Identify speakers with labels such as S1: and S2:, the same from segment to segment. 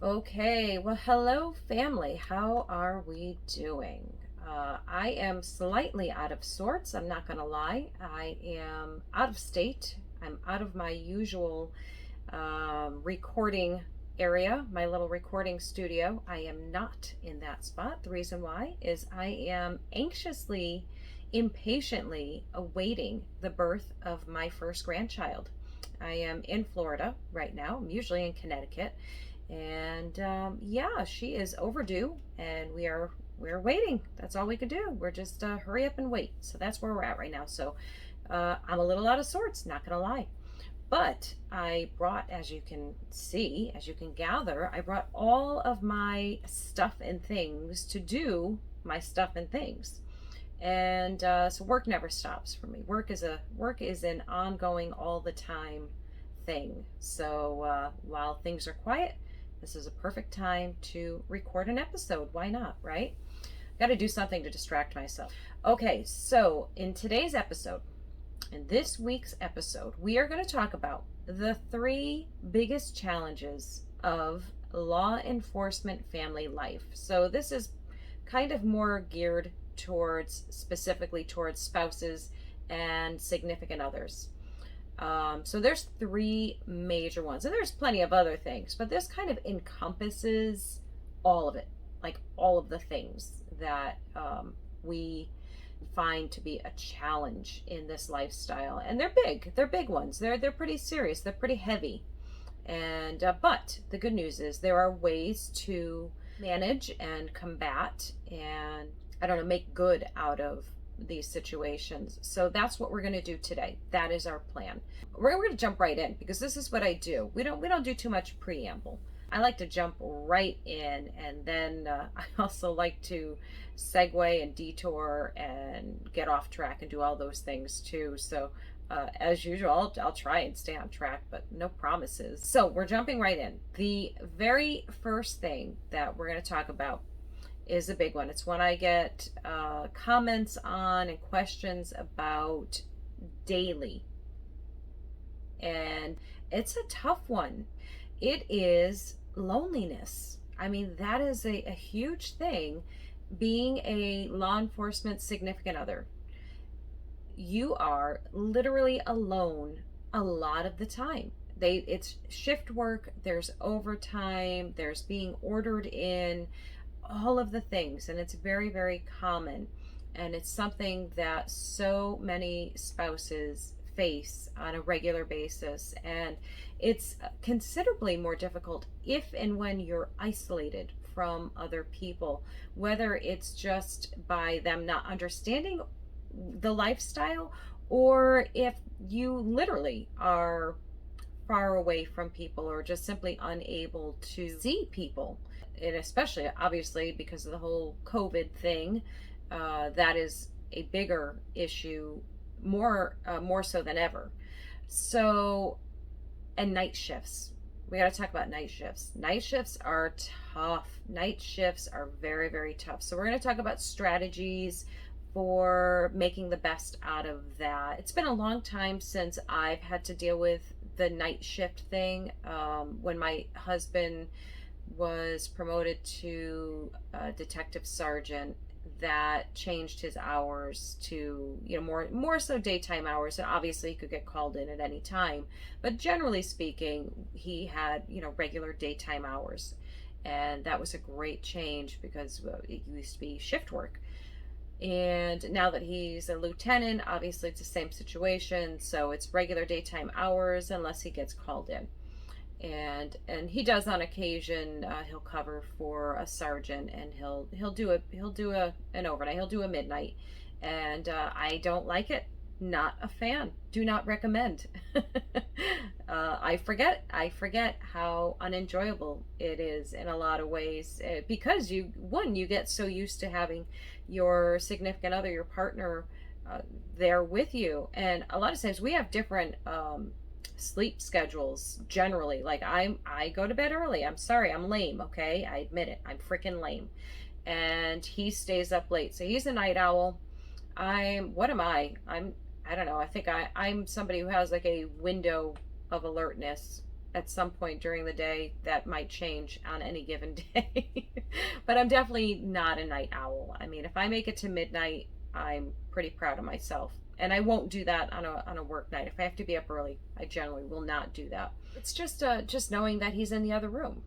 S1: Okay, well, hello, family. How are we doing? I am slightly out of sorts. I'm not going to lie. I am out of state. I'm out of my usual recording area, my little recording studio. I am not in that spot. The reason why is I am anxiously, impatiently awaiting the birth of my first grandchild. I am in Florida right now. I'm usually in Connecticut, and yeah, she is overdue, and we're waiting. That's all we can do. We're just hurry up and wait. So that's where we're at right now. So I'm a little out of sorts, not gonna lie. But I brought, as you can see, as you can gather, I brought all of my stuff and things to do my stuff and things. And so work never stops for me. Work is an ongoing, all the time thing. So while things are quiet, this is a perfect time to record an episode. Why not, right? Got to do something to distract myself. Okay, so in this week's episode, we are going to talk about the three biggest challenges of law enforcement family life. So this is kind of more geared specifically towards spouses and significant others. So there's three major ones, and there's plenty of other things, but this kind of encompasses all of it, like all of the things that we find to be a challenge in this lifestyle. And they're big ones. They're pretty serious. They're pretty heavy. And but the good news is there are ways to manage and combat and make good out of these situations. So that's what we're going to do today. That is our plan. We're going to jump right in because this is what I do. We don't do too much preamble. I like to jump right in, and then I also like to segue and detour and get off track and do all those things too. So as usual, I'll try and stay on track, but no promises. So we're jumping right in. The very first thing that we're going to talk about is a big one. It's one I get comments on and questions about daily. And it's a tough one. It is loneliness. I mean, that is a huge thing. Being a law enforcement significant other, you are literally alone a lot of the time. It's shift work, there's overtime, there's being ordered in, all of the things, and it's very, very common, and it's something that so many spouses face on a regular basis, and it's considerably more difficult if and when you're isolated from other people, whether it's just by them not understanding the lifestyle, or if you literally are far away from people or just simply unable to see people. And especially, obviously, because of the whole COVID thing, that is a bigger issue, more so than ever. So, and night shifts. We got to talk about night shifts. Night shifts are tough. Night shifts are very, very tough. So we're going to talk about strategies for making the best out of that. It's been a long time since I've had to deal with the night shift thing. When my husband was promoted to detective sergeant, that changed his hours to more so daytime hours, and obviously he could get called in at any time, but generally speaking he had regular daytime hours, and that was a great change because it used to be shift work. And now that he's a lieutenant, obviously it's the same situation, so it's regular daytime hours unless he gets called in. And he does on occasion. He'll cover for a sergeant, and he'll do an overnight. He'll do a midnight, and I don't like it. Not a fan. Do not recommend. I forget how unenjoyable it is in a lot of ways, because you get so used to having your significant other, your partner, there with you, and a lot of times we have different sleep schedules generally. Like I go to bed early. I'm sorry, I'm lame, okay? I admit it. I'm freaking lame. And he stays up late. So he's a night owl. What am I don't know. I think I'm somebody who has like a window of alertness at some point during the day. That might change on any given day. But I'm definitely not a night owl. I mean, if I make it to midnight, I'm pretty proud of myself. And I won't do that on a work night. If I have to be up early, I generally will not do that. It's just knowing that he's in the other room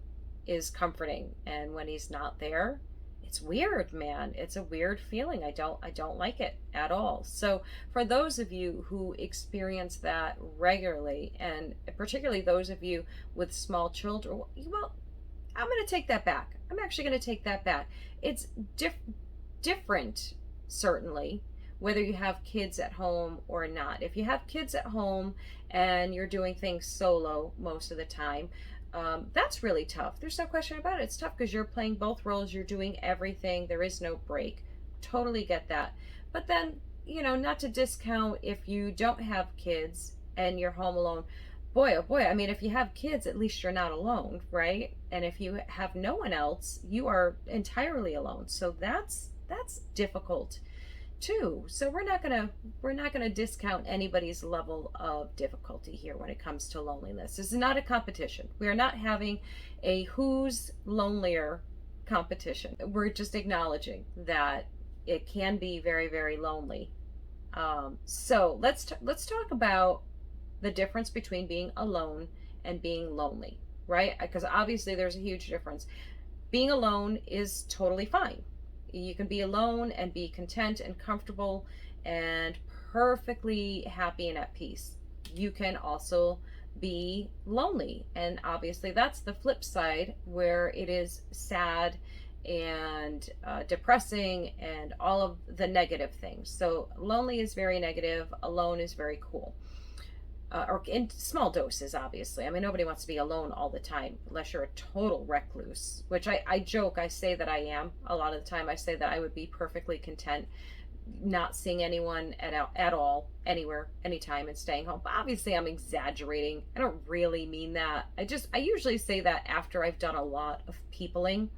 S1: is comforting. And when he's not there, it's weird, man. It's a weird feeling. I don't like it at all. So for those of you who experience that regularly, and particularly those of you with small children, well, I'm going to take that back. I'm actually going to take that back. It's different, certainly, whether you have kids at home or not. If you have kids at home and you're doing things solo most of the time, that's really tough. There's no question about it. It's tough because you're playing both roles. You're doing everything. There is no break. Totally get that. But then, not to discount if you don't have kids and you're home alone. Boy, oh boy. I mean, if you have kids, at least you're not alone, right? And if you have no one else, you are entirely alone. So that's difficult too. So we're not gonna discount anybody's level of difficulty here when it comes to loneliness. This is not a competition. We are not having a who's lonelier competition. We're just acknowledging that it can be very, very lonely. So let's talk about the difference between being alone and being lonely, right? Because obviously there's a huge difference. Being alone is totally fine. You can be alone and be content and comfortable and perfectly happy and at peace. You can also be lonely, and obviously that's the flip side, where it is sad and depressing and all of the negative things. So lonely is very negative, alone is very cool. Or in small doses, obviously. I mean, nobody wants to be alone all the time, unless you're a total recluse, which I joke, I say that I am. A lot of the time I say that I would be perfectly content not seeing anyone at all, anywhere, anytime, and staying home. But obviously I'm exaggerating. I don't really mean that. I usually say that after I've done a lot of peopling.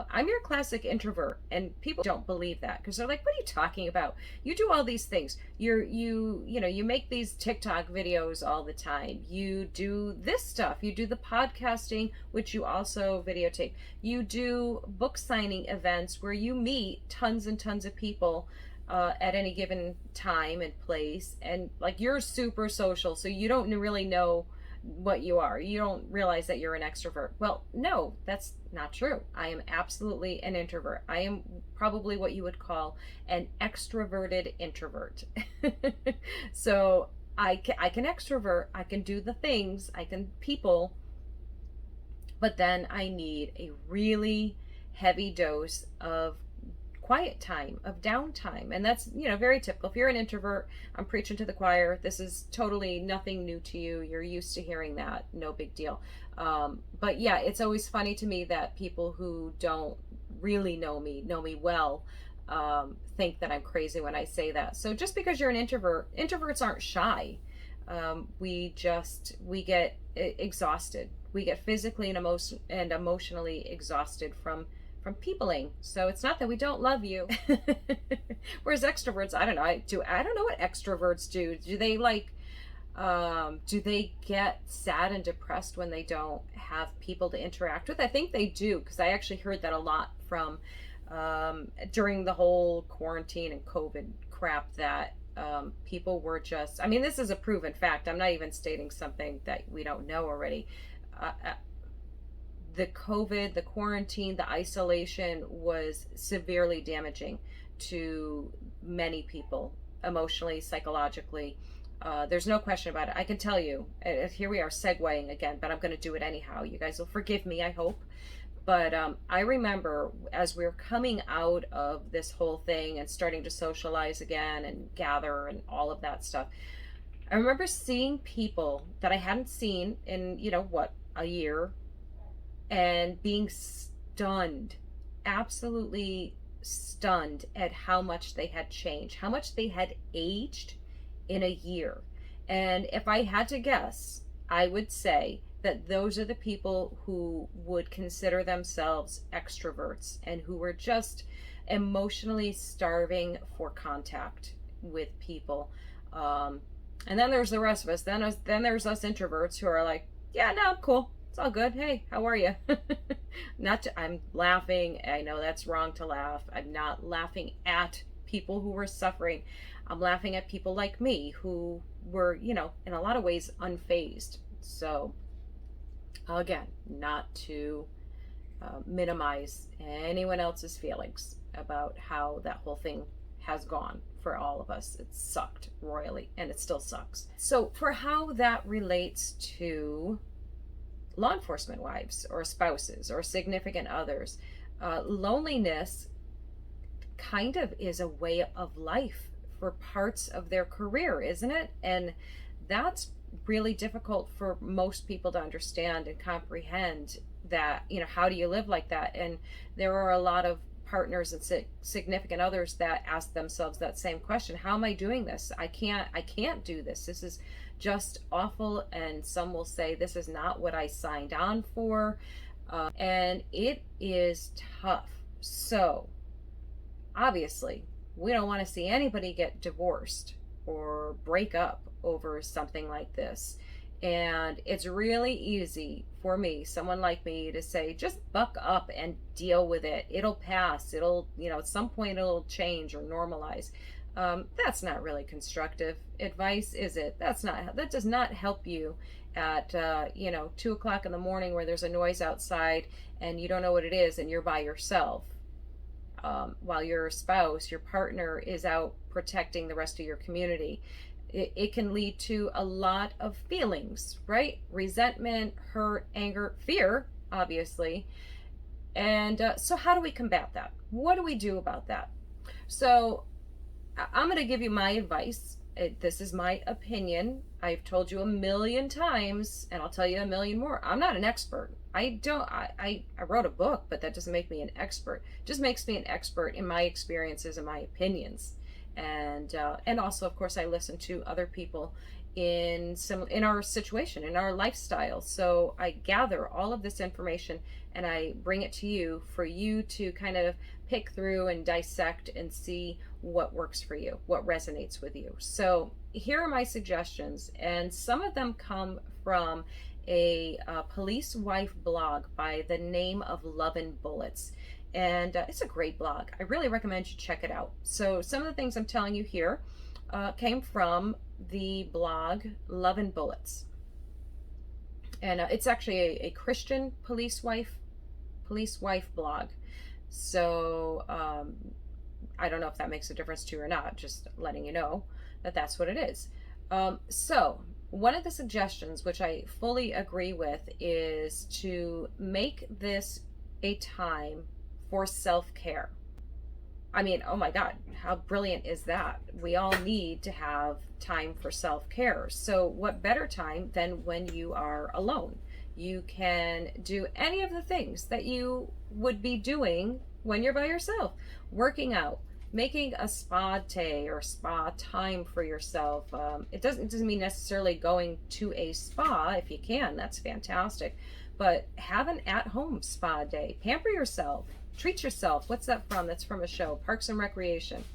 S1: I'm your classic introvert, and people don't believe that because they're like, "What are you talking about? You do all these things. You make these TikTok videos all the time. You do this stuff. You do the podcasting, which you also videotape. You do book signing events where you meet tons and tons of people at any given time and place, and like you're super social, so you don't really know what you are. You don't realize that you're an extrovert." Well, no, that's not true. I am absolutely an introvert. I am probably what you would call an extroverted introvert. So I can extrovert, I can do the things, I can people, but then I need a really heavy dose of quiet time, of downtime. And that's, very typical. If you're an introvert, I'm preaching to the choir. This is totally nothing new to you. You're used to hearing that. No big deal. But yeah, it's always funny to me that people who don't really know me well, think that I'm crazy when I say that. So just because you're an introvert, introverts aren't shy. We get exhausted. We get physically and emotionally exhausted from peopling. So it's not that we don't love you. Whereas extroverts, I don't know. I don't know what extroverts do. Do they get sad and depressed when they don't have people to interact with? I think they do, because I actually heard that a lot from during the whole quarantine and COVID crap, that people were just, I mean, this is a proven fact. I'm not even stating something that we don't know already. The COVID, the quarantine, the isolation was severely damaging to many people, emotionally, psychologically. There's no question about it. I can tell you, here we are segueing again, but I'm going to do it anyhow. You guys will forgive me, I hope. But I remember as we were coming out of this whole thing and starting to socialize again and gather and all of that stuff, I remember seeing people that I hadn't seen in, a year, and being stunned, absolutely stunned at how much they had changed, how much they had aged in a year. And if I had to guess, I would say that those are the people who would consider themselves extroverts and who were just emotionally starving for contact with people. And then there's the rest of us. Then there's us introverts who are like, Yeah, no, I'm cool. It's all good. Hey, how are you? I'm laughing. I know that's wrong to laugh. I'm not laughing at people who were suffering. I'm laughing at people like me who were, in a lot of ways unfazed. So, again, not to minimize anyone else's feelings about how that whole thing has gone for all of us. It sucked royally, and it still sucks. So, for how that relates to law enforcement wives or spouses or significant others, loneliness kind of is a way of life for parts of their career, isn't it? And that's really difficult for most people to understand and comprehend, that, how do you live like that? And there are a lot of partners and significant others that ask themselves that same question. How am I doing this? I can't do this. This is just awful. And some will say, this is not what I signed on for. And it is tough. So obviously, we don't want to see anybody get divorced or break up over something like this. And it's really easy for me, someone like me, to say, just buck up and deal with it. It'll pass. It'll, at some point it'll change or normalize. That's not really constructive advice, is it? That does not help you at, 2 o'clock in the morning where there's a noise outside and you don't know what it is and you're by yourself. While your spouse, your partner, is out protecting the rest of your community. It can lead to a lot of feelings, right? Resentment, hurt, anger, fear, obviously. And so how do we combat that? What do we do about that? So I'm going to give you my advice. This is my opinion. I've told you a million times, and I'll tell you a million more. I'm not an expert. I wrote a book, but that doesn't make me an expert. It just makes me an expert in my experiences and my opinions. And also, of course, I listen to other people in our situation, in our lifestyle. So I gather all of this information and I bring it to you for you to kind of pick through and dissect and see what works for you, what resonates with you. So here are my suggestions, and some of them come from a police wife blog by the name of Love and Bullets. And it's a great blog. I really recommend you check it out. So some of the things I'm telling you here came from the blog Love and Bullets. And it's actually a Christian police wife blog. So I don't know if that makes a difference to you or not, just letting you know that that's what it is. So one of the suggestions, which I fully agree with, is to make this a time for self-care. I mean, oh my God, how brilliant is that? We all need to have time for self-care. So what better time than when you are alone? You can do any of the things that you would be doing when you're by yourself. Working out, making a spa day or spa time for yourself. It doesn't mean necessarily going to a spa. If you can, that's fantastic. But have an at-home spa day. Pamper yourself. Treat yourself. What's that from? That's from a show, Parks and Recreation,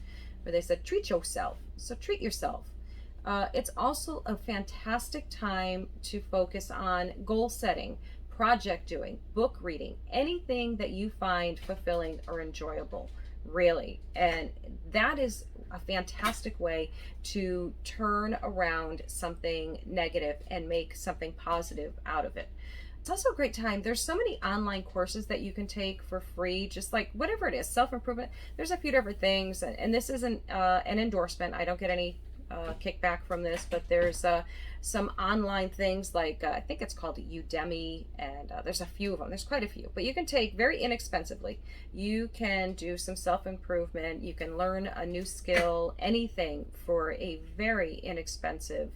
S1: where they said treat yourself. So treat yourself. It's also a fantastic time to focus on goal setting, project doing, book reading, anything that you find fulfilling or enjoyable, really. And that is a fantastic way to turn around something negative and make something positive out of it. It's also a great time. There's so many online courses that you can take for free, just like whatever it is, self-improvement. There's a few different things, and this isn't an endorsement. I don't get any kickback from this, but there's some online things like I think it's called Udemy, and there's a few of them. There's quite a few, but you can take very inexpensively. You can do some self-improvement. You can learn a new skill, anything, for a very inexpensive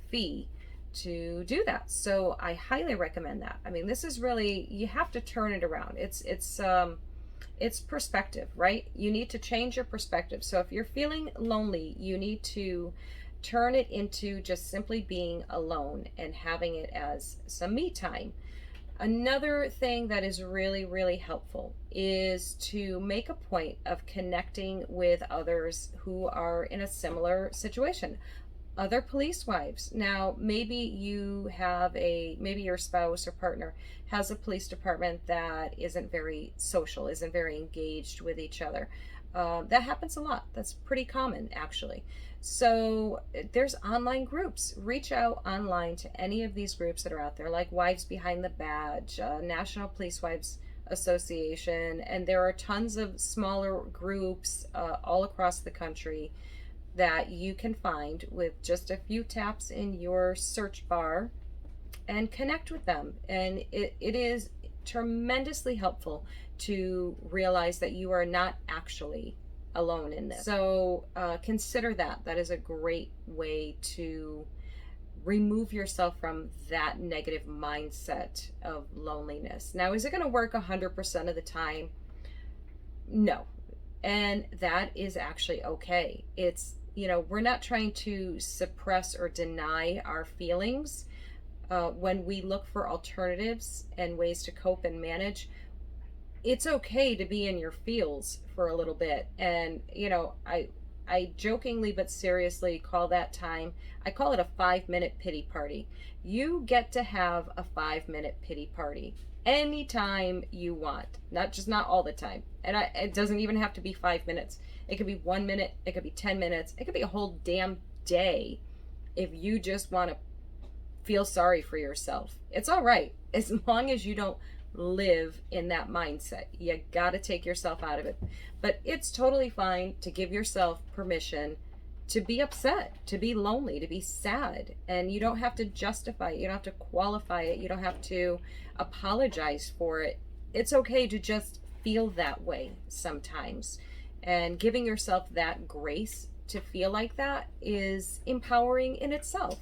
S1: fee to do that. So I highly recommend that. I mean, this is really, you have to turn it around. It's perspective, right? You need to change your perspective. So if you're feeling lonely, you need to turn it into just simply being alone and having it as some me time. Another thing that is really, really helpful is to make a point of connecting with others who are in a similar situation. other police wives. Now, maybe maybe your spouse or partner has a police department that isn't very social, isn't very engaged with each other. That happens a lot. That's pretty common, actually. So there's online groups. Reach out online to any of these groups that are out there, like Wives Behind the Badge, National Police Wives Association, and there are tons of smaller groups all across the country that you can find with just a few taps in your search bar and connect with them. And it is tremendously helpful to realize that you are not actually alone in this. So consider that. That is a great way to remove yourself from that negative mindset of loneliness. Now, is it going to work 100% of the time? No. And that is actually okay. It's, we're not trying to suppress or deny our feelings. When we look for alternatives and ways to cope and manage, it's okay to be in your feels for a little bit. And, I jokingly but seriously call that time, I call it a 5-minute pity party. You get to have a 5-minute pity party anytime you want, not all the time. And it doesn't even have to be 5 minutes. It could be 1 minute, it could be 10 minutes, it could be a whole damn day. If you just want to feel sorry for yourself, it's all right, as long as you don't live in that mindset. You got to take yourself out of it. But it's totally fine to give yourself permission to be upset, to be lonely, to be sad. And you don't have to justify it. You don't have to qualify it. You don't have to apologize for it. It's okay to just feel that way sometimes. And giving yourself that grace to feel like that is empowering in itself.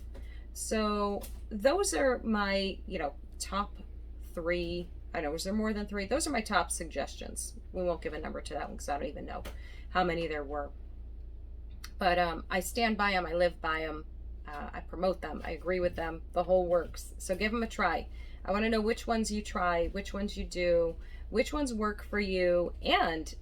S1: So those are my, top 3. I know, was there more than 3? Those are my top suggestions. We won't give a number to that one because I don't even know how many there were. But I stand by them. I live by them. I promote them. I agree with them. The whole works. So give them a try. I want to know which ones you try, which ones you do, which ones work for you, and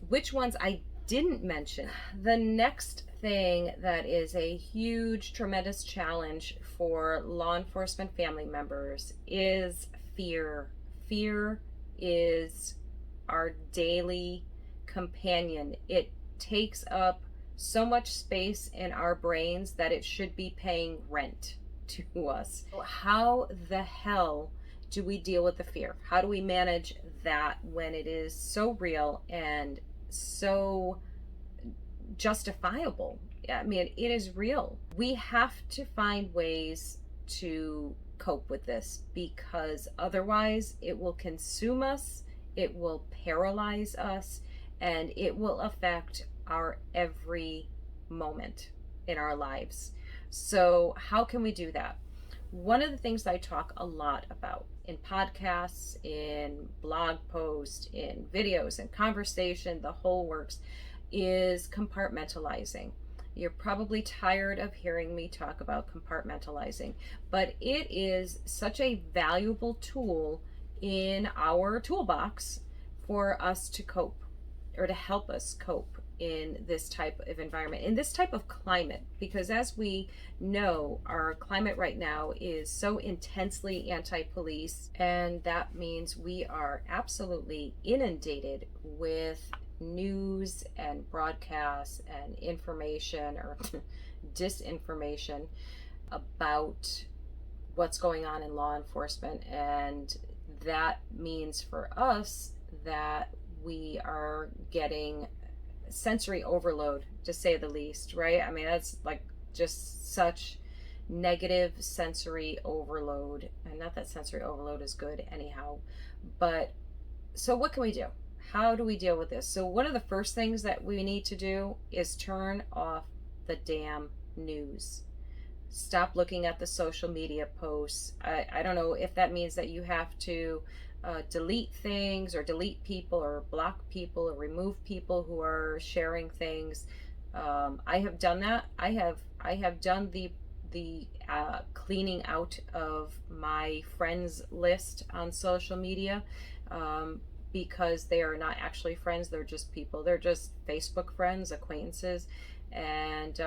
S1: which ones I didn't mention. The next thing that is a huge, tremendous challenge for law enforcement family members is fear. Fear is our daily companion. It takes up so much space in our brains that it should be paying rent to us. How the hell do we deal with the fear? How do we manage that when it is so real and so justifiable? I mean, it is real. We have to find ways to cope with this, because otherwise it will consume us, it will paralyze us, and it will affect our every moment in our lives. So how can we do that? One of the things that I talk a lot about in podcasts, in blog posts, in videos, and conversation, the whole works, is compartmentalizing. You're probably tired of hearing me talk about compartmentalizing, but it is such a valuable tool in our toolbox for us to cope, or to help us cope in this type of environment, in this type of climate. Because as we know, our climate right now is so intensely anti-police, and that means we are absolutely inundated with news and broadcasts and information or disinformation about what's going on in law enforcement. And that means for us that we are getting sensory overload, to say the least, right? I mean, that's like just such negative sensory overload. And not that sensory overload is good anyhow, but so what can we do? How do we deal with this? So one of the first things that we need to do is turn off the damn news. Stop looking at the social media posts. I don't know if that means that you have to delete things, or delete people, or block people, or remove people who are sharing things. I have done that. I have done the cleaning out of my friends list on social media. Because they are not actually friends, they're just people. They're just Facebook friends, acquaintances, And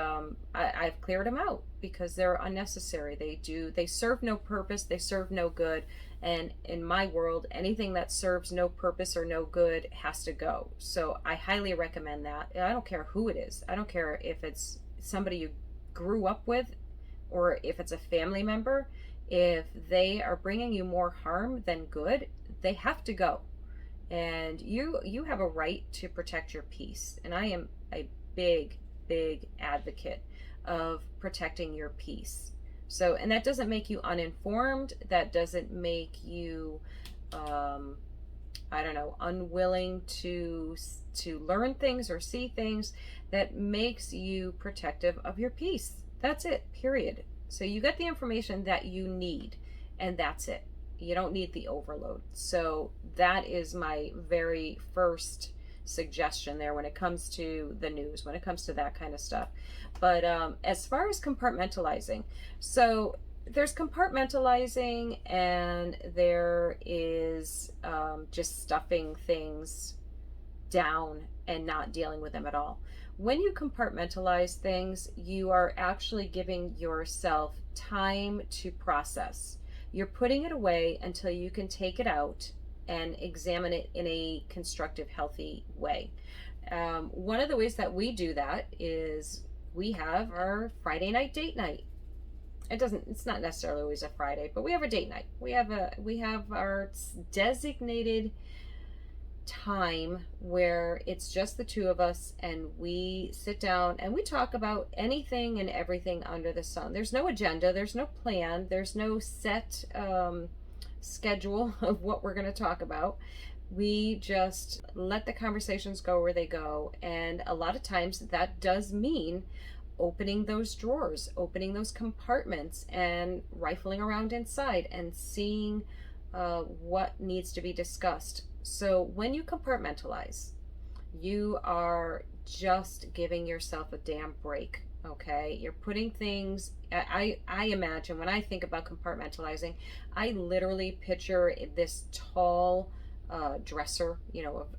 S1: I've cleared them out because they're unnecessary. They serve no purpose, they serve no good. And in my world, anything that serves no purpose or no good has to go. So I highly recommend that. I don't care who it is. I don't care if it's somebody you grew up with or if it's a family member. If they are bringing you more harm than good, they have to go. And you have a right to protect your peace. And I am a big advocate of protecting your peace. So, and that doesn't make you uninformed. That doesn't make you, I don't know, unwilling to learn things or see things. That makes you protective of your peace. That's it. Period. So you get the information that you need, and that's it. You don't need the overload. So that is my very first suggestion there when it comes to the news, when it comes to that kind of stuff. But as far as compartmentalizing, so there's compartmentalizing and there is just stuffing things down and not dealing with them at all. When you compartmentalize things, you are actually giving yourself time to process. You're putting it away until you can take it out and examine it in a constructive, healthy way. One of the ways that we do that is we have our Friday night date night. It's not necessarily always a Friday, but we have a date night. We have our designated time where it's just the two of us and we sit down and we talk about anything and everything under the sun. There's no agenda, there's no plan, there's no set schedule of what we're going to talk about. We just let the conversations go where they go, and a lot of times that does mean opening those drawers, opening those compartments and rifling around inside and seeing what needs to be discussed. So when you compartmentalize, you are just giving yourself a damn break. Okay, you're putting things. I imagine when I think about compartmentalizing, I literally picture this tall dresser,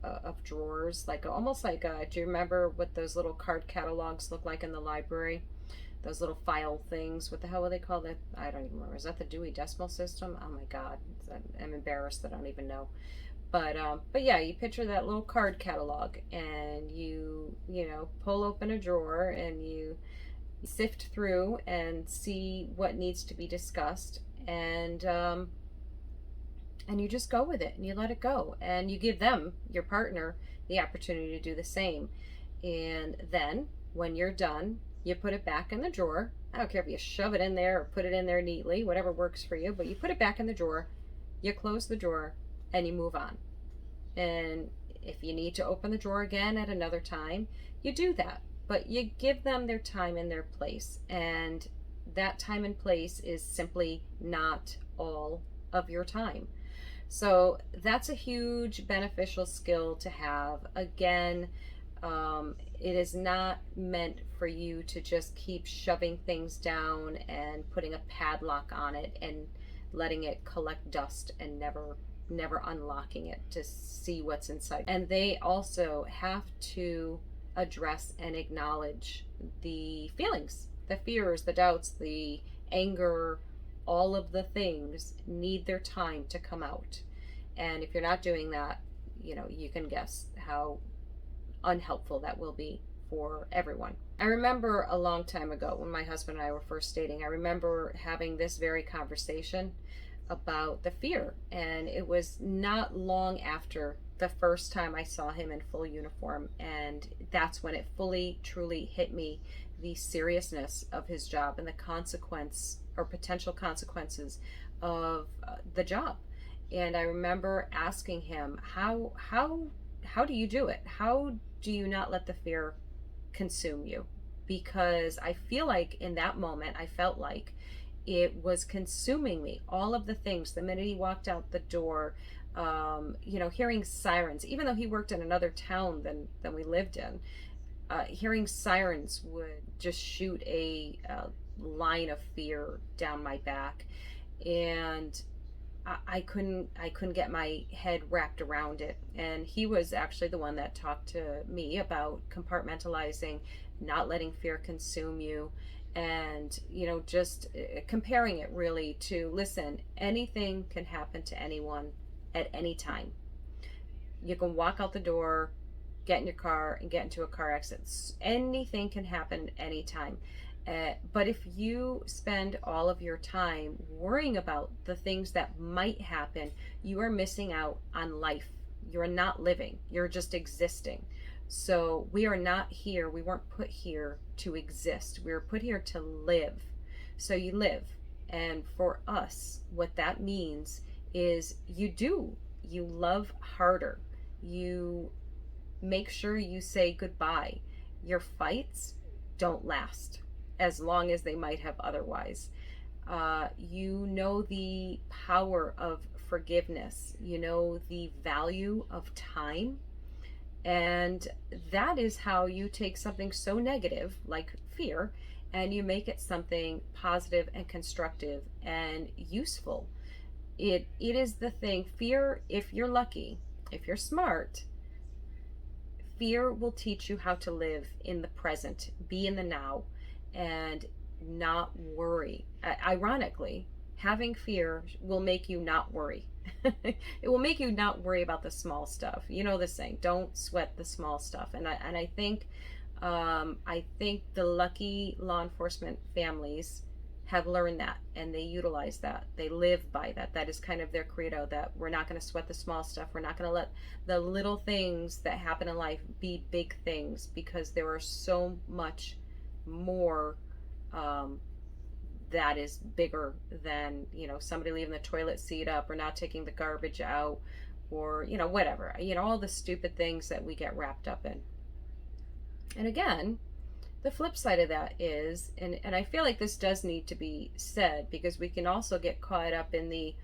S1: of drawers, like almost like do you remember what those little card catalogs look like in the library? Those little file things. What the hell were they called? I don't even remember. Is that the Dewey Decimal System? Oh my God, I'm embarrassed that I don't even know. But yeah, you picture that little card catalog, and you pull open a drawer and you sift through and see what needs to be discussed, and you just go with it and you let it go, and you give them, your partner, the opportunity to do the same. And then when you're done, you put it back in the drawer. I don't care if you shove it in there or put it in there neatly, whatever works for you, but you put it back in the drawer, you close the drawer, and you move on. And if you need to open the drawer again at another time, you do that. But you give them their time and their place. And that time and place is simply not all of your time. So that's a huge beneficial skill to have. Again, it is not meant for you to just keep shoving things down and putting a padlock on it and letting it collect dust and never unlocking it to see what's inside. And they also have to address and acknowledge the feelings, the fears, the doubts, the anger, all of the things need their time to come out. And if you're not doing that, you can guess how unhelpful that will be for everyone. I remember a long time ago when my husband and I were first dating, I remember having this very conversation about the fear. And it was not long after the first time I saw him in full uniform, and that's when it fully, truly hit me, the seriousness of his job and the consequence or potential consequences of the job. And I remember asking him, how do you do it? How do you not let the fear consume you? Because I feel like in that moment, I felt like it was consuming me. All of the things, the minute he walked out the door, hearing sirens, even though he worked in another town than we lived in, hearing sirens would just shoot a line of fear down my back. And I couldn't get my head wrapped around it. And he was actually the one that talked to me about compartmentalizing, not letting fear consume you, and just comparing it really to, listen, anything can happen to anyone at any time. You can walk out the door, get in your car, and get into a car accident. Anything can happen at any time. But if you spend all of your time worrying about the things that might happen, you are missing out on life. You're not living, you're just existing. So we are not here, we weren't put here to exist. We were put here to live. So you live. And for us, what that means is you love harder. You make sure you say goodbye. Your fights don't last as long as they might have otherwise. You know the power of forgiveness. You know the value of time. And that is how you take something so negative, like fear, and you make it something positive and constructive and useful. It is the thing. Fear, if you're lucky, if you're smart, fear will teach you how to live in the present, be in the now, and not worry. Ironically, having fear will make you not worry. It will make you not worry about the small stuff. You know the saying, don't sweat the small stuff. And I think the lucky law enforcement families have learned that, and they utilize that. They live by that. That is kind of their credo, that we're not going to sweat the small stuff. We're not going to let the little things that happen in life be big things, because there are so much more that is bigger than somebody leaving the toilet seat up, or not taking the garbage out, or whatever, all the stupid things that we get wrapped up in. And again, the flip side of that is, and I feel like this does need to be said, because we can also get caught up in the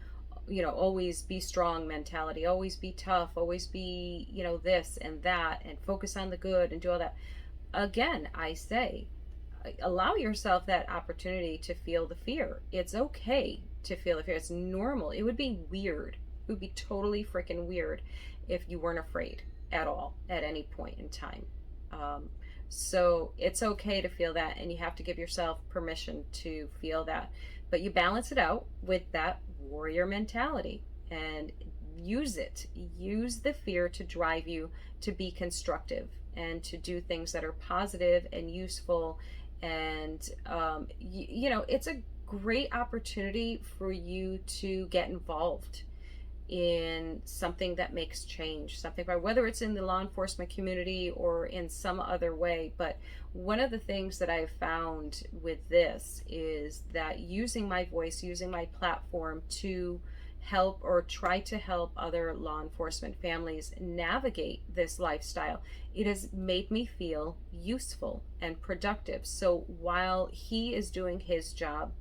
S1: always be strong mentality, always be tough, always be this and that, and focus on the good and do all that. Again, I say, allow yourself that opportunity to feel the fear. It's okay to feel the fear. It's normal. It would be weird. It would be totally freaking weird if you weren't afraid at all at any point in time. So it's okay to feel that, and you have to give yourself permission to feel that. But you balance it out with that warrior mentality and use it. Use the fear to drive you to be constructive and to do things that are positive and useful. And it's a great opportunity for you to get involved in something that makes change, something, whether it's in the law enforcement community or in some other way. But one of the things that I've found with this is that using my voice, using my platform to help, or try to help, other law enforcement families navigate this lifestyle, it has made me feel useful and productive. So while he is doing his job,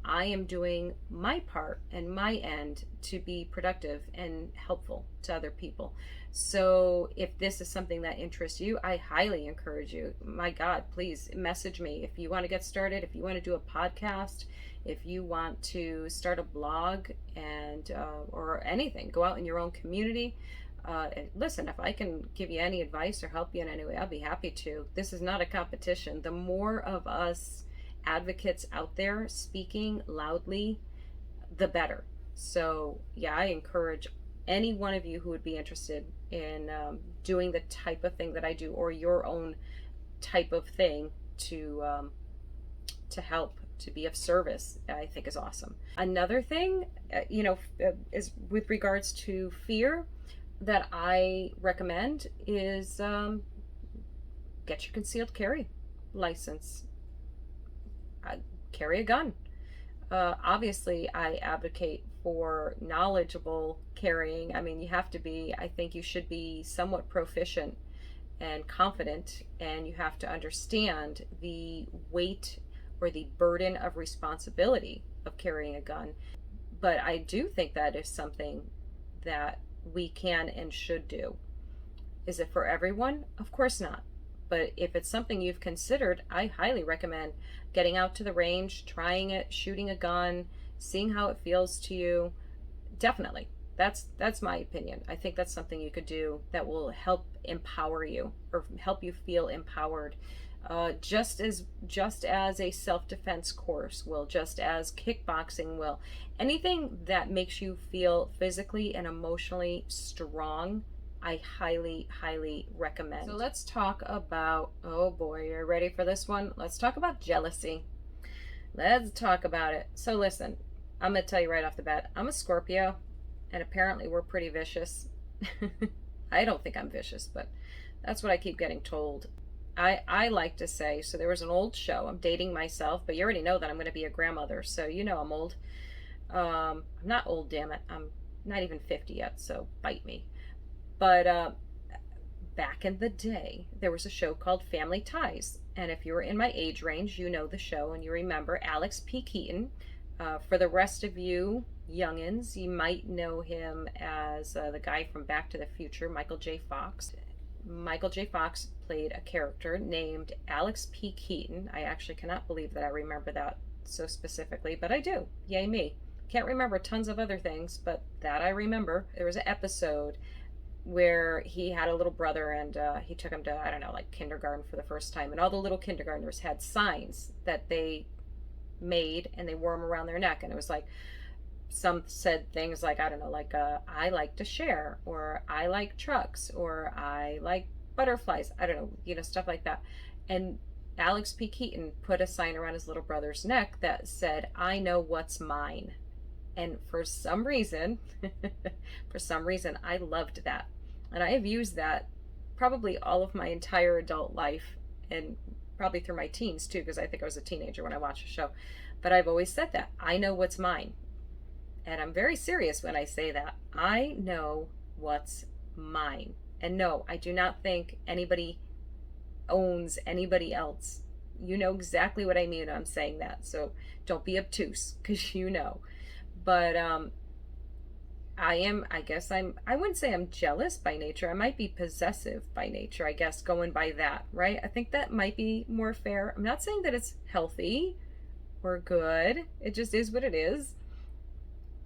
S1: I am doing my part and my end to be productive and helpful to other people. So if this is something that interests you, I highly encourage you. My God, please message me if you want to get started, if you want to do a podcast, if you want to start a blog, and or anything. Go out in your own community. And listen, if I can give you any advice or help you in any way, I'll be happy to. This is not a competition. The more of us advocates out there speaking loudly, the better. So yeah, I encourage any one of you who would be interested in doing the type of thing that I do, or your own type of thing, to help, to be of service, I think is awesome. Another thing, is with regards to fear, that I recommend is get your concealed carry license. Carry a gun. Obviously, I advocate for knowledgeable carrying. I mean, you have to be, I think you should be somewhat proficient and confident, and you have to understand the weight or the burden of responsibility of carrying a gun. But I do think that is something that we can and should do. Is it for everyone? Of course not. But if it's something you've considered, I highly recommend getting out to the range, trying it, shooting a gun, seeing how it feels to you. Definitely. That's my opinion. I think that's something you could do that will help empower you or help you feel empowered. Just as a self-defense course will, just as kickboxing will, anything that makes you feel physically and emotionally strong, I highly recommend. So let's talk about, oh boy, you're ready for this one? Let's talk about jealousy. Let's talk about it. So listen, I'm going to tell you right off the bat, I'm a Scorpio, and apparently we're pretty vicious. I don't think I'm vicious, but that's what I keep getting told. I like to say, so there was an old show, I'm dating myself, but you already know that I'm going to be a grandmother, so you know I'm old. I'm not old, damn it. I'm not even 50 yet, so bite me. But back in the day, there was a show called Family Ties. And if you were in my age range, you know the show and you remember Alex P. Keaton. For the rest of you youngins, you might know him as the guy from Back to the Future, Michael J. Fox. Michael J. Fox played a character named Alex P. Keaton. I actually cannot believe that I remember that so specifically, but I do. Yay me. Can't remember tons of other things, but that I remember. There was an episode where he had a little brother and he took him to, I don't know, like kindergarten for the first time. And all the little kindergartners had signs that they made and they wore them around their neck. And it was like, some said things like, I don't know, like, I like to share, or I like trucks, or I like butterflies. I don't know, you know, stuff like that. And Alex P. Keaton put a sign around his little brother's neck that said, I know what's mine. And for some reason, I loved that. And I have used that probably all of my entire adult life and probably through my teens too, because I think I was a teenager when I watched the show. But I've always said that. I know what's mine. And I'm very serious when I say that. I know what's mine. And no, I do not think anybody owns anybody else. You know exactly what I mean when I'm saying that. So don't be obtuse, because you know. But I wouldn't say I'm jealous by nature. I might be possessive by nature, I guess, going by that, right? I think that might be more fair. I'm not saying that it's healthy or good. It just is what it is.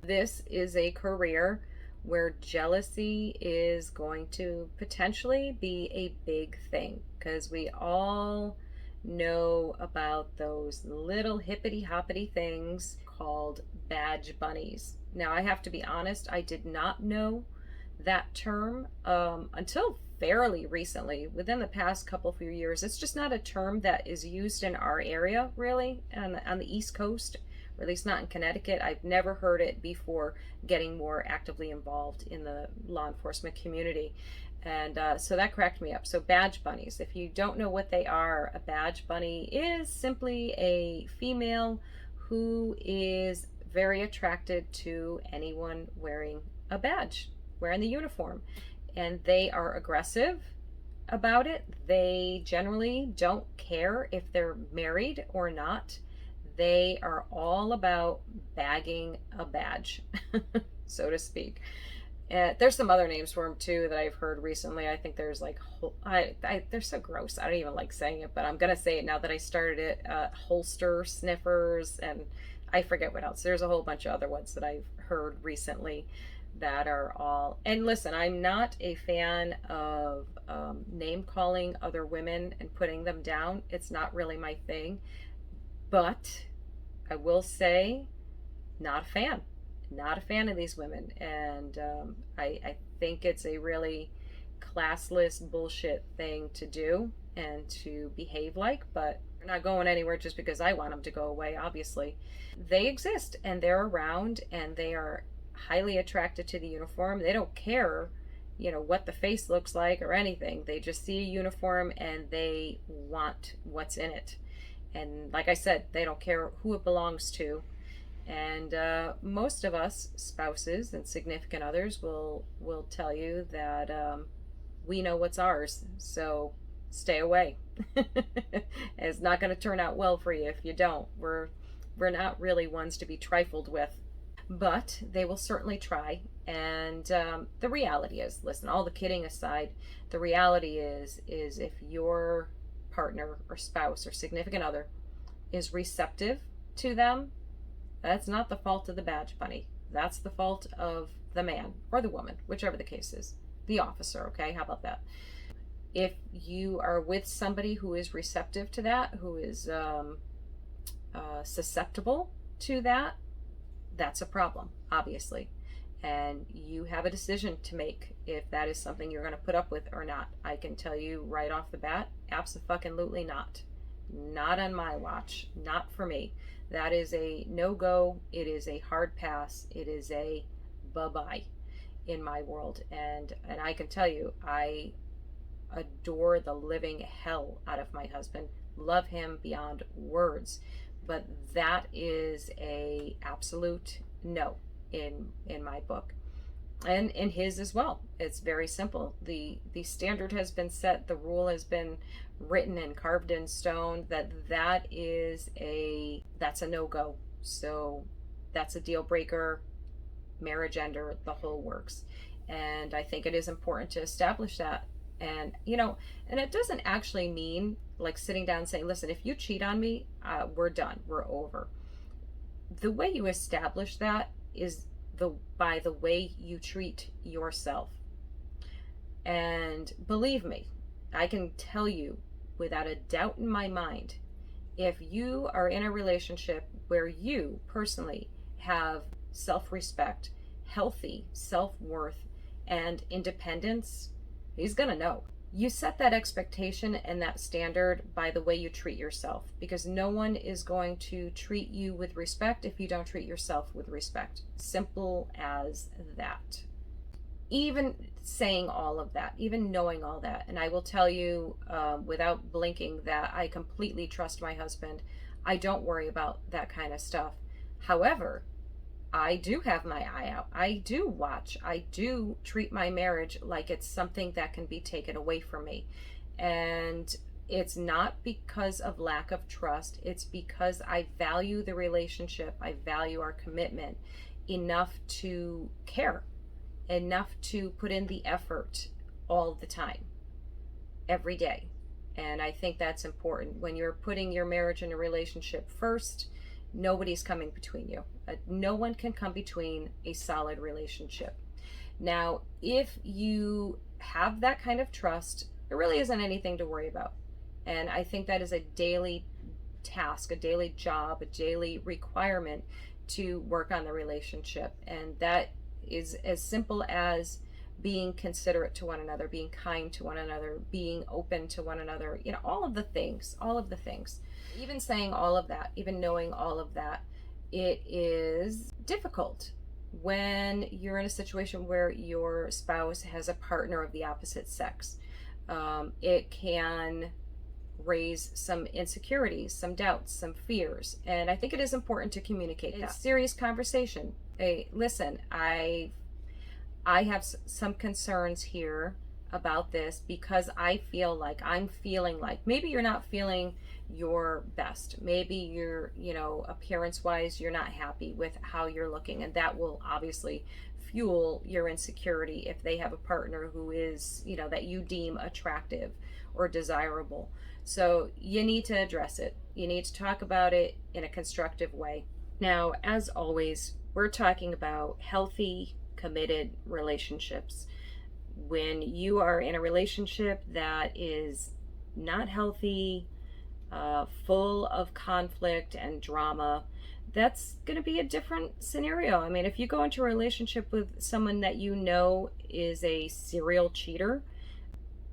S1: This is a career where jealousy is going to potentially be a big thing, because we all know about those little hippity hoppity things called badge bunnies. Now, I have to be honest, I did not know that term until fairly recently, within the past few years. It's just not a term that is used in our area, really, on the East Coast, or at least not in Connecticut. I've never heard it before getting more actively involved in the law enforcement community. And so that cracked me up. So badge bunnies, if you don't know what they are, a badge bunny is simply a female who is very attracted to anyone wearing a badge, wearing the uniform. And they are aggressive about it. They generally don't care if they're married or not. They are all about bagging a badge, so to speak. There's some other names for them too that I've heard recently. I think there's like, they're so gross. I don't even like saying it, but I'm gonna say it now that I started it. Holster sniffers, and I forget what else. There's a whole bunch of other ones that I've heard recently that are all. And listen, I'm not a fan of name calling other women and putting them down. It's not really my thing. But I will say, not a fan. Not a fan of these women. And I think it's a really classless bullshit thing to do and to behave like, but they're not going anywhere just because I want them to go away, obviously. They exist and they're around and they are highly attracted to the uniform. They don't care, you know, what the face looks like or anything. They just see a uniform and they want what's in it. And like I said, they don't care who it belongs to. And most of us, spouses and significant others, will tell you that we know what's ours. So stay away. It's not going to turn out well for you if you don't. We're not really ones to be trifled with. But they will certainly try. And the reality is, listen, all the kidding aside, the reality is if your partner or spouse or significant other is receptive to them, that's not the fault of the badge bunny. that's the fault of the man or the woman, whichever the case is, the officer. Okay, how about that? If you are with somebody who is receptive to that, who is susceptible to that, that's a problem, obviously. And you have a decision to make if that is something you're going to put up with or not. I can tell you right off the bat, abso-fucking-lutely not. Not on my watch. Not for me. That is a no-go. It is a hard pass. It is a bye-bye in my world. And I can tell you, I adore the living hell out of my husband. Love him beyond words. But that is a absolute no in my book, and in his as well. It's very simple. The standard has been set. The rule has been written and carved in stone that's a no-go. So that's a deal breaker, marriage ender, the whole works. And I think it is important to establish that. And and it doesn't actually mean like sitting down and saying, listen, if you cheat on me, we're done, we're over. The way you establish that is by the way you treat yourself. And believe me, I can tell you without a doubt in my mind, if you are in a relationship where you personally have self-respect, healthy self-worth, and independence, he's gonna know. You set that expectation and that standard by the way you treat yourself, because no one is going to treat you with respect if you don't treat yourself with respect. Simple as that. Even saying all of that, even knowing all that, and I will tell you without blinking that I completely trust my husband. I don't worry about that kind of stuff. However, I do have my eye out. I do watch. I do treat my marriage like it's something that can be taken away from me. And it's not because of lack of trust. It's because I value the relationship. I value our commitment enough to care, enough to put in the effort all the time, every day. And I think that's important. When you're putting your marriage and a relationship first, nobody's coming between you. No one can come between a solid relationship. Now, if you have that kind of trust, there really isn't anything to worry about. And I think that is a daily task, a daily job, a daily requirement to work on the relationship. And that is as simple as being considerate to one another, being kind to one another, being open to one another, all of the things. Even saying all of that, even knowing all of that, it is difficult when you're in a situation where your spouse has a partner of the opposite sex. It can raise some insecurities, some doubts, some fears. And I think it is important to communicate that. Serious conversation. Hey, listen, I have some concerns here about this because I feel like I'm feeling like maybe you're not feeling your best. Maybe you're, appearance wise, you're not happy with how you're looking. And that will obviously fuel your insecurity if they have a partner who is, that you deem attractive or desirable. So you need to address it. You need to talk about it in a constructive way. Now, as always, we're talking about healthy, committed relationships. When you are in a relationship that is not healthy, full of conflict and drama, that's going to be a different scenario. I mean, if you go into a relationship with someone that you know is a serial cheater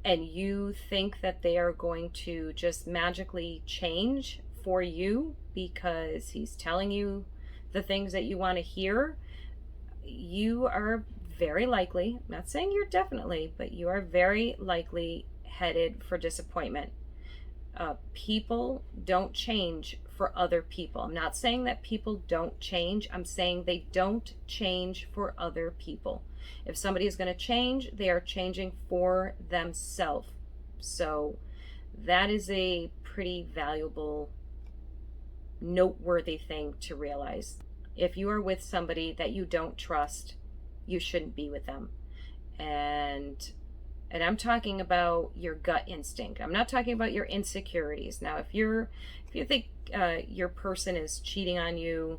S1: and you think that they are going to just magically change for you because he's telling you the things that you want to hear, you are very likely, I'm not saying you're definitely, but you are very likely headed for disappointment. People don't change for other people. I'm not saying that people don't change. I'm saying they don't change for other people. If somebody is going to change, they are changing for themselves. So that is a pretty valuable, noteworthy thing to realize. If you are with somebody that you don't trust, you shouldn't be with them. And I'm talking about your gut instinct. I'm not talking about your insecurities. Now, if you think your person is cheating on you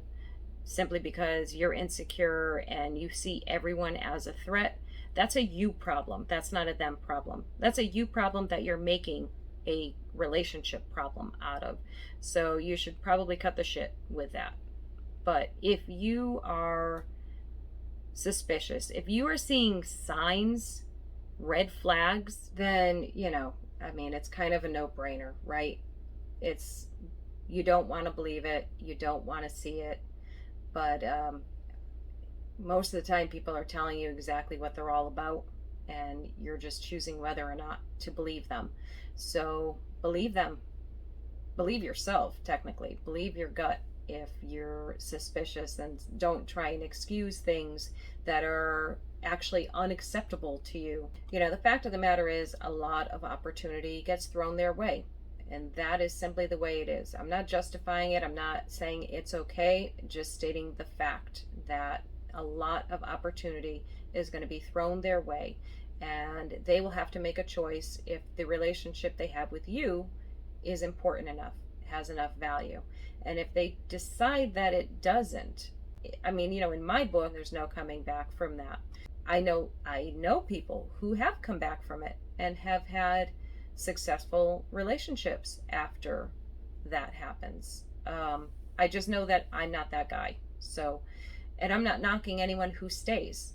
S1: simply because you're insecure and you see everyone as a threat, that's a you problem. That's not a them problem. That's a you problem that you're making a relationship problem out of. So you should probably cut the shit with that. But if you are suspicious, if you are seeing signs, red flags, then, I mean, it's kind of a no brainer, right? It's, you don't want to believe it, you don't want to see it, but most of the time people are telling you exactly what they're all about, and you're just choosing whether or not to believe them. So believe them. Believe yourself, technically. Believe your gut if you're suspicious, and don't try and excuse things that are actually unacceptable to you. The fact of the matter is, a lot of opportunity gets thrown their way. And that is simply the way it is. I'm not justifying it. I'm not saying it's okay. Just stating the fact that a lot of opportunity is going to be thrown their way. And they will have to make a choice if the relationship they have with you is important enough, has enough value. And if they decide that it doesn't, I mean, in my book, there's no coming back from that. I know people who have come back from it and have had successful relationships after that happens. I just know that I'm not that guy. So, and I'm not knocking anyone who stays,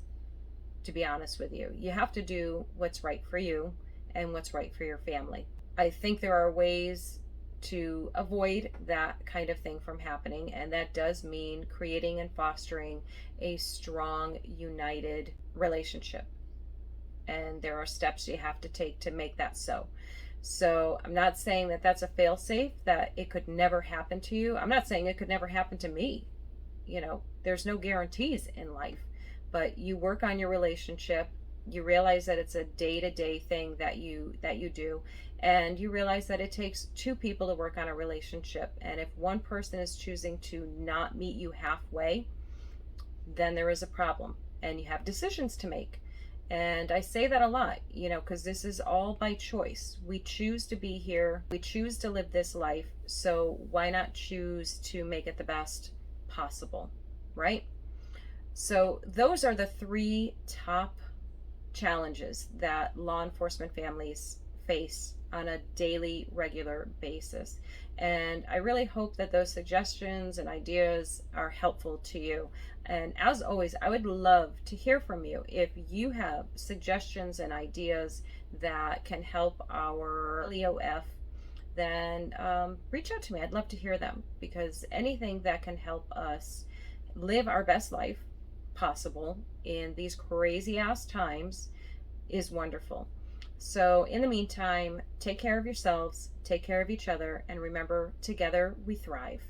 S1: to be honest with you. You have to do what's right for you and what's right for your family. I think there are ways to avoid that kind of thing from happening, and that does mean creating and fostering a strong, united relationship. And there are steps you have to take to make that so. So I'm not saying that that's a fail-safe, that it could never happen to you. I'm not saying it could never happen to me. There's no guarantees in life, but you work on your relationship. You realize that it's a day-to-day thing that you do, and you realize that it takes two people to work on a relationship. And if one person is choosing to not meet you halfway, then there is a problem, and you have decisions to make. And I say that a lot, because this is all by choice. We choose to be here. We choose to live this life. So why not choose to make it the best possible, right? So those are the 3 top challenges that law enforcement families face on a daily, regular basis. And I really hope that those suggestions and ideas are helpful to you. And as always, I would love to hear from you. If you have suggestions and ideas that can help our LEOF, then reach out to me. I'd love to hear them, because anything that can help us live our best life possible in these crazy ass times is wonderful. So in the meantime, take care of yourselves, take care of each other, and remember, together we thrive.